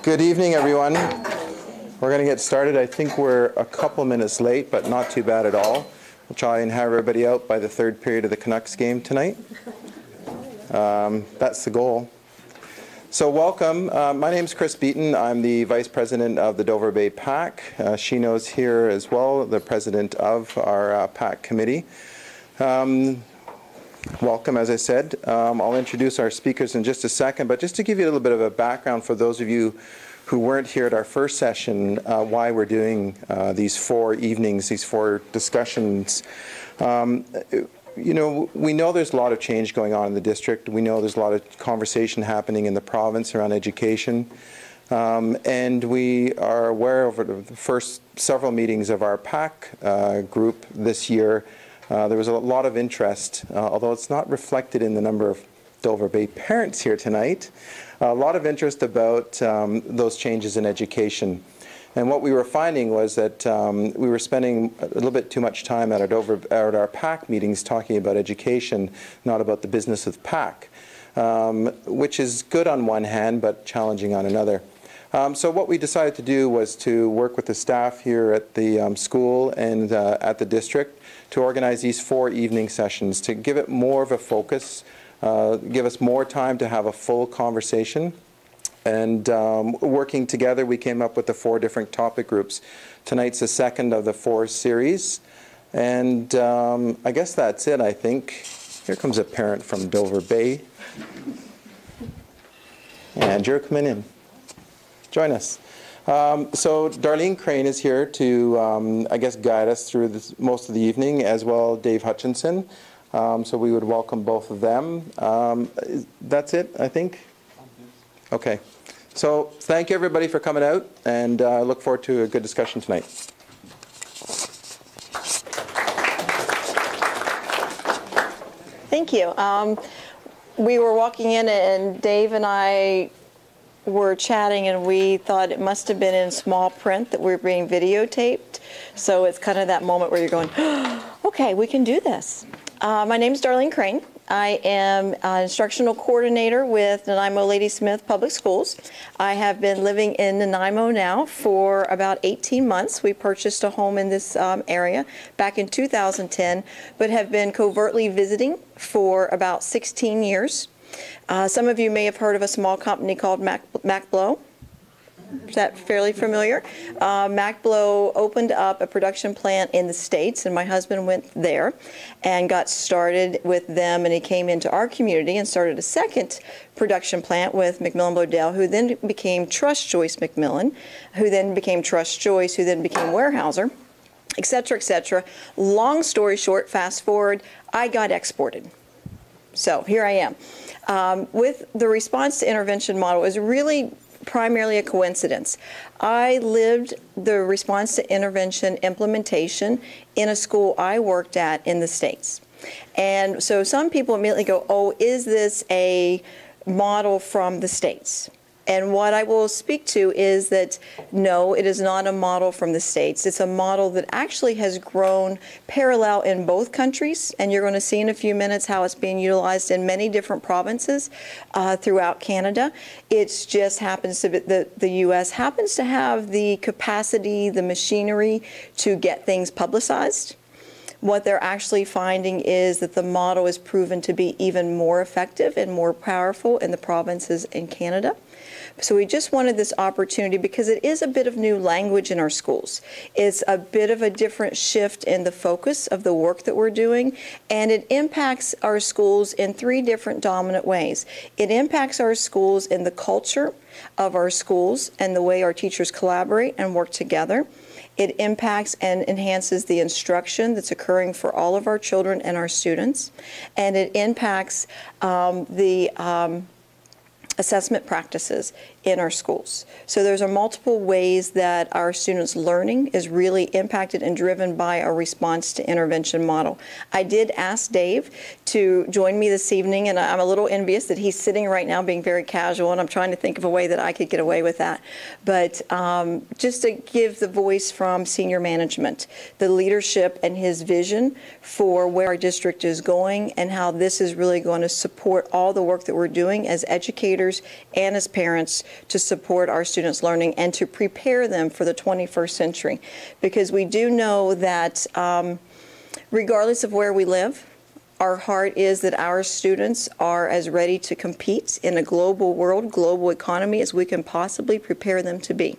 Good evening, everyone. We're going to get started. I think we're a couple minutes late, but not too bad at all. We'll try and have everybody out by the third period of the Canucks game tonight. That's the goal. So welcome. My name's Chris Beaton. I'm the Vice President of the Dover Bay PAC. Shino's here as well, the President of our PAC committee. Welcome, as I said. I'll introduce our speakers in just a second, but just to give you a little bit of a background for those of you who weren't here at our first session, why we're doing these four evenings, these four discussions. You know, we know there's a lot of change going on in the district. We know there's a lot of conversation happening in the province around education. And we are aware over the first several meetings of our PAC group this year, there was a lot of interest, although it's not reflected in the number of Dover Bay parents here tonight, a lot of interest about those changes in education. And what we were finding was that we were spending a little bit too much time at our PAC meetings talking about education, not about the business of PAC, which is good on one hand, but challenging on another. So what we decided to do was to work with the staff here at the school and at the district to organize these four evening sessions to give it more of a focus, give us more time to have a full conversation. And working together, we came up with the four different topic groups. Tonight's the second of the four series. And I guess that's it, I think. Here comes a parent from Dover Bay. And you're coming in. Join us. So Darlene Crane is here to, I guess, guide us through this, most of the evening, as well Dave Hutchinson. So we would welcome both of them. That's it, I think? Okay. So thank you, everybody, for coming out, and I look forward to a good discussion tonight. Thank you. We were walking in, and Dave and I were chatting, and we thought it must have been in small print that we're being videotaped. So it's kind of that moment where you're going, oh, okay, we can do this. My name is Darlene Crane. I am an instructional coordinator with Nananimo-Ladysmith Public Schools. I have been living in Nanaimo now for about 18 months. We purchased a home in this area back in 2010, but have been covertly visiting for about 16 years. Some of you may have heard of a small company called MacBlow. Is that fairly familiar? MacBlow opened up a production plant in the States, and my husband went there and got started with them, and he came into our community and started a second production plant with McMillan Bodell, who then became Trust Joyce McMillan, who then became Trust Joyce, who then became Weyerhaeuser, et cetera, et cetera. Long story short, fast forward, I got exported. So here I am. With the response to intervention model is really primarily a coincidence. I lived the response to intervention implementation in a school I worked at in the States. And so some people immediately go, oh, is this a model from the States? And what I will speak to is that, no, it is not a model from the States. It's a model that actually has grown parallel in both countries, and you're going to see in a few minutes how it's being utilized in many different provinces throughout Canada. It just happens to be the U.S. happens to have the capacity, the machinery to get things publicized. What they're actually finding is that the model is proven to be even more effective and more powerful in the provinces in Canada. So we just wanted this opportunity because it is a bit of new language in our schools. It's a bit of a different shift in the focus of the work that we're doing, and it impacts our schools in three different dominant ways. It impacts our schools in the culture of our schools and the way our teachers collaborate and work together. It impacts and enhances the instruction that's occurring for all of our children and our students. And it impacts the assessment practices in our schools. So there's multiple ways that our students' learning is really impacted and driven by our response to intervention model. I did ask Dave to join me this evening, and I'm a little envious that he's sitting right now being very casual, and I'm trying to think of a way that I could get away with that. But just to give the voice from senior management, the leadership and his vision for where our district is going and how this is really going to support all the work that we're doing as educators educators and as parents to support our students' learning and to prepare them for the 21st century. Because we do know that regardless of where we live, our heart is that our students are as ready to compete in a global world, global economy, as we can possibly prepare them to be.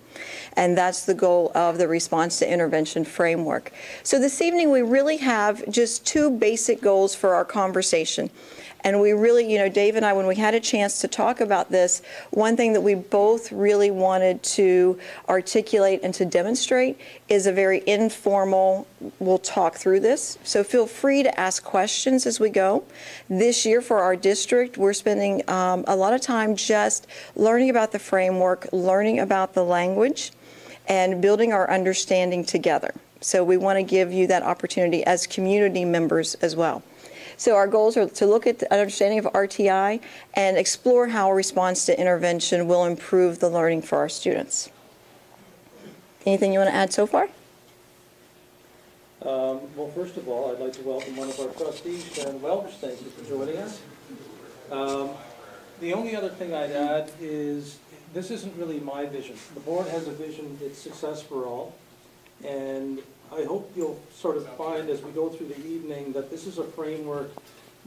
And that's the goal of the response to intervention framework. So this evening we really have just two basic goals for our conversation. And we really, you know, Dave and I, when we had a chance to talk about this, one thing that we both really wanted to articulate and to demonstrate is a very informal, we'll talk through this. So feel free to ask questions as we go. This year for our district, we're spending a lot of time just learning about the framework, learning about the language, and building our understanding together. So we want to give you that opportunity as community members as well. So our goals are to look at the understanding of RTI and explore how a response to intervention will improve the learning for our students. Anything you want to add so far? Well, first of all, I'd like to welcome one of our trustees, Sharon Welch. Thank you for joining us. The only other thing I'd add is this isn't really my vision. The board has a vision, it's success for all. And I hope you'll sort of find as we go through the evening that this is a framework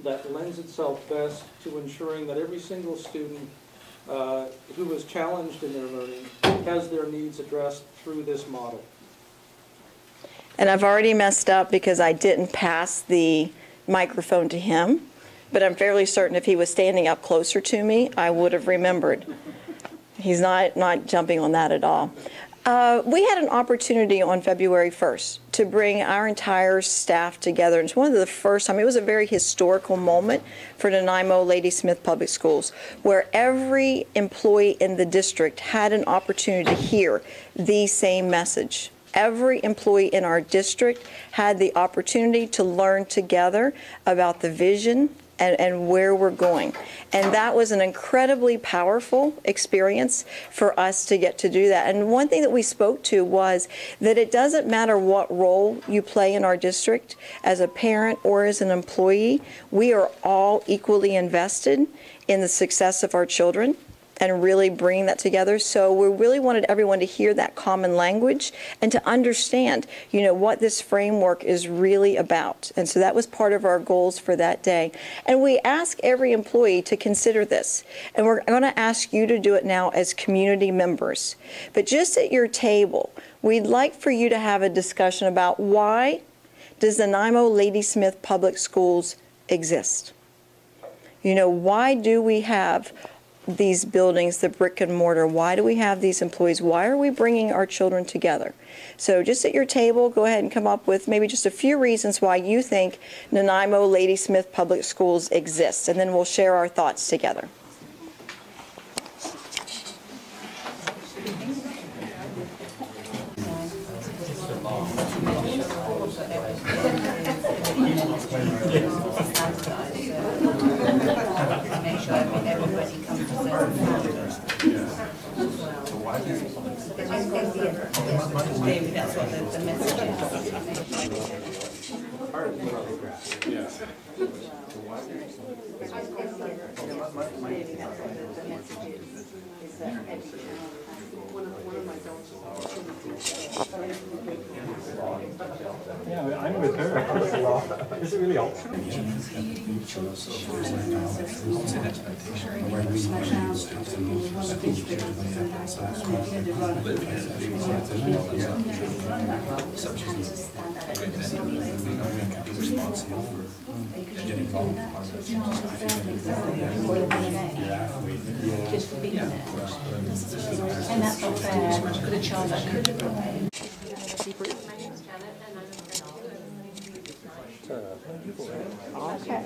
that lends itself best to ensuring that every single student who is challenged in their learning has their needs addressed through this model. And I've already messed up because I didn't pass the microphone to him, but I'm fairly certain if he was standing up closer to me, I would have remembered. He's not jumping on that at all. We had an opportunity on February 1st to bring our entire staff together. It's one of the first time, it was a very historical moment for Nananimo-Ladysmith Public Schools, where every employee in the district had an opportunity to hear the same message. Every employee in our district had the opportunity to learn together about the vision and where we're going. And that was an incredibly powerful experience for us to get to do that. And one thing that we spoke to was that it doesn't matter what role you play in our district, as a parent or as an employee, we are all equally invested in the success of our children and really bringing that together. So we really wanted everyone to hear that common language and to understand, you know, what this framework is really about. And so that was part of our goals for that day. And we ask every employee to consider this. And we're going to ask you to do it now as community members. But just at your table, we'd like for you to have a discussion about why does the Nananimo-Ladysmith Public Schools exist? You know, why do we have these buildings, the brick and mortar? Why do we have these employees? Why are we bringing our children together? So just at your table, go ahead and come up with maybe just a few reasons why you think Nananimo-Ladysmith Public Schools exists, and then we'll share our thoughts together. Make sure everybody comes to maybe that's what the message Yeah, I'm with her. Is it really optional? just for being there. And that's not fair. Could a child that could have been. Okay.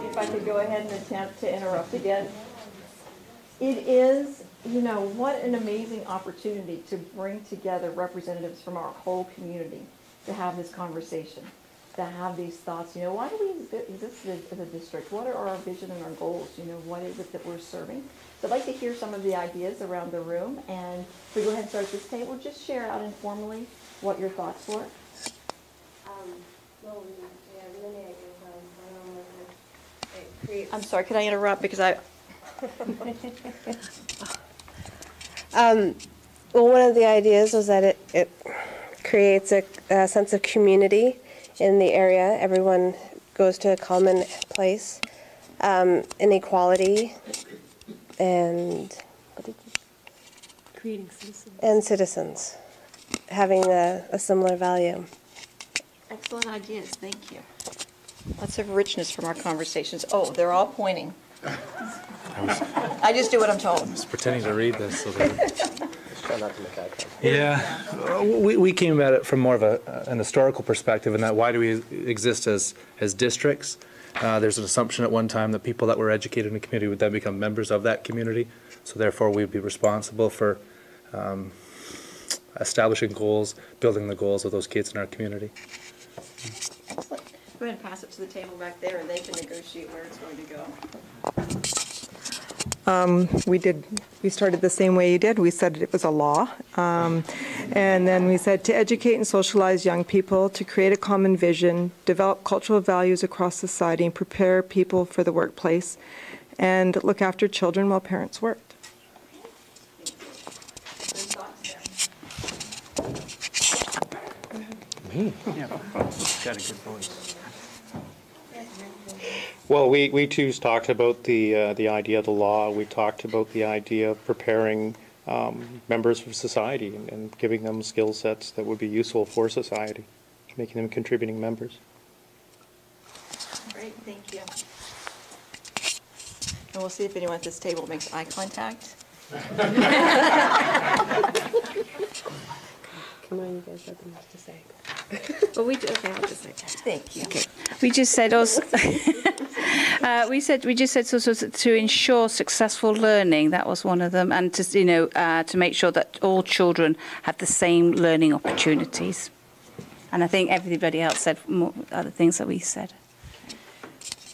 If I could go ahead and attempt to interrupt again. It is, you know, what an amazing opportunity to bring together representatives from our whole community to have this conversation, to have these thoughts. You know, why do we exist as a district? What are our vision and our goals? You know, what is it that we're serving? So I'd like to hear some of the ideas around the room, and if we go ahead and start at this table, just share out informally what your thoughts were. Well, yeah, Renee, I'm sorry, can I interrupt? Because well, one of the ideas was that it creates a sense of community in the area. Everyone goes to a common place, inequality, and Creating citizens. and citizens having a similar value. excellent ideas, thank you. Lots of richness from our conversations. Oh, they're all pointing. I just do what I'm told. was pretending to read this. So that Try not to make eye contact. yeah, we came at it from more of an historical perspective, in that why do we exist as districts? There's an assumption at one time that people that were educated in a community would then become members of that community, so therefore we'd be responsible for establishing goals, building the goals of those kids in our community. Excellent. Go ahead and pass it to the table back there, and they can negotiate where it's going to go. We started the same way you did. We said it was a law. And then we said to educate and socialize young people, to create a common vision, develop cultural values across society, and prepare people for the workplace, and look after children while parents worked. Good thoughts there. Got a good voice. Well, we too talked about the idea of the law. We talked about the idea of preparing members of society and giving them skill sets that would be useful for society, making them contributing members. Great, thank you. And we'll see if anyone at this table makes eye contact. Come on, you guys have the most to say. Well, okay, I'll just say. Thank you. Okay. We just said also, we just said sort of to ensure successful learning. That was one of them, and to to make sure that all children have the same learning opportunities. And I think everybody else said more other things that we said.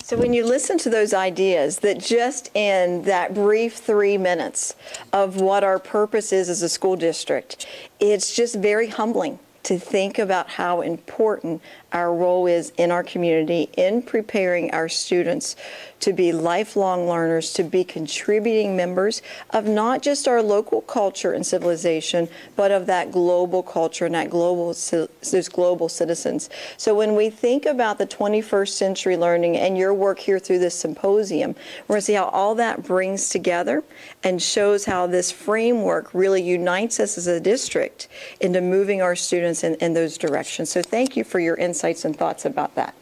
So when you listen to those ideas, that just in that brief 3 minutes of what our purpose is as a school district, it's just very humbling to think about how important our role is in our community in preparing our students to be lifelong learners, to be contributing members of not just our local culture and civilization, but of that global culture and that those global citizens. So when we think about the 21st century learning and your work here through this symposium, we're going to see how all that brings together and shows how this framework really unites us as a district into moving our students in those directions. So thank you for your insights and thoughts about that.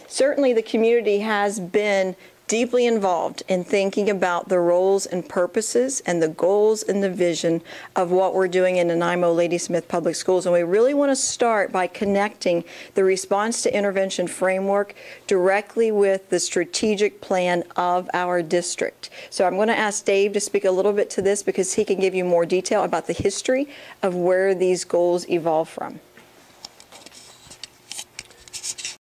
Certainly the community has been deeply involved in thinking about the roles and purposes and the goals and the vision of what we're doing in Nananimo-Ladysmith Public Schools. And we really want to start by connecting the response to intervention framework directly with the strategic plan of our district. So I'm going to ask Dave to speak a little bit to this because he can give you more detail about the history of where these goals evolve from.